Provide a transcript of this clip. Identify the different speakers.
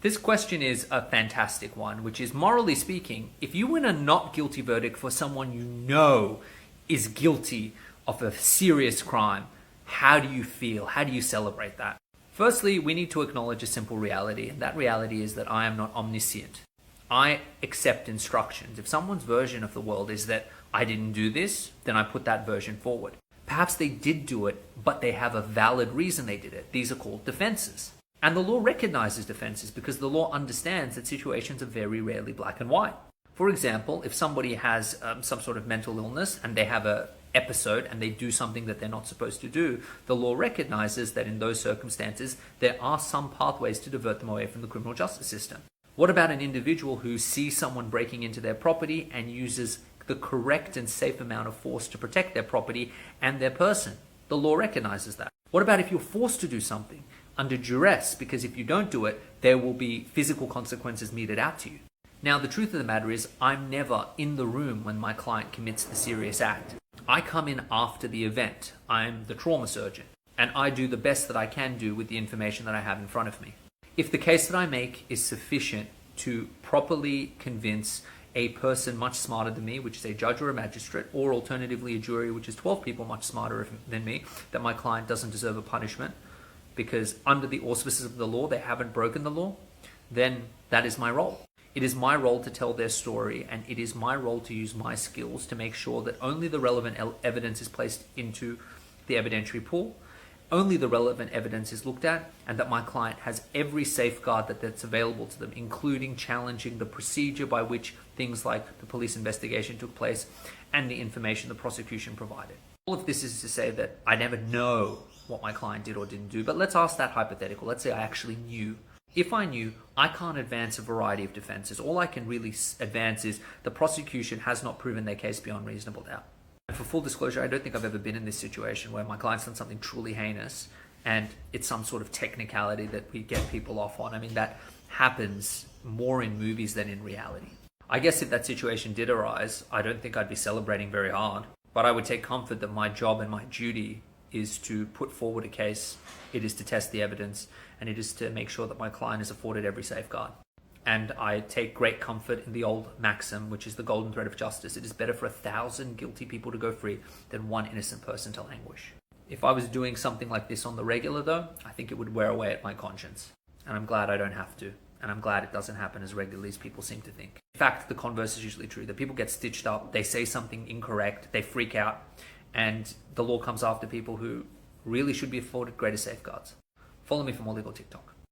Speaker 1: This question is a fantastic one, which is, morally speaking, if you win a not guilty verdict for someone you know is guilty of a serious crime, how do you feel? How do you celebrate that? Firstly, we need to acknowledge a simple reality, and that reality is that I am not omniscient. I accept instructions. If someone's version of the world is that I didn't do this, then I put that version forward. Perhaps they did do it, but they have a valid reason they did it. These are called defenses. And the law recognizes defenses because the law understands that situations are very rarely black and white. For example, if somebody has some sort of mental illness and they have an episode and they do something that they're not supposed to do, the law recognizes that in those circumstances, there are some pathways to divert them away from the criminal justice system. What about an individual who sees someone breaking into their property and uses the correct and safe amount of force to protect their property and their person? The law recognizes that. What about if you're forced to do something under duress, because if you don't do it, there will be physical consequences meted out to you? Now, the truth of the matter is, I'm never in the room when my client commits the serious act. I come in after the event. I'm the trauma surgeon, and I do the best that I can do with the information that I have in front of me. If the case that I make is sufficient to properly convince a person much smarter than me, which is a judge or a magistrate, or alternatively a jury, which is 12 people much smarter than me, that my client doesn't deserve a punishment because under the auspices of the law, they haven't broken the law, then that is my role. It is my role to tell their story, and it is my role to use my skills to make sure that only the relevant evidence is placed into the evidentiary pool, only the relevant evidence is looked at, and that my client has every safeguard that's available to them, including challenging the procedure by which things like the police investigation took place and the information the prosecution provided. All of this is to say that I never know what my client did or didn't do, but let's ask that hypothetical. Let's say I actually knew. If I knew, I can't advance a variety of defenses. All I can really advance is the prosecution has not proven their case beyond reasonable doubt. And for full disclosure, I don't think I've ever been in this situation where my client's done something truly heinous and it's some sort of technicality that we get people off on. I mean, that happens more in movies than in reality. I guess if that situation did arise, I don't think I'd be celebrating very hard, but I would take comfort that my job and my duty is to put forward a case, it is to test the evidence, and it is to make sure that my client is afforded every safeguard. And I take great comfort in the old maxim, which is the golden thread of justice. It is better for 1,000 guilty people to go free than one innocent person to languish. If I was doing something like this on the regular, though, I think it would wear away at my conscience. And I'm glad I don't have to. And I'm glad it doesn't happen as regularly as people seem to think. In fact, the converse is usually true. That people get stitched up, they say something incorrect, they freak out, and the law comes after people who really should be afforded greater safeguards. Follow me for more legal TikTok.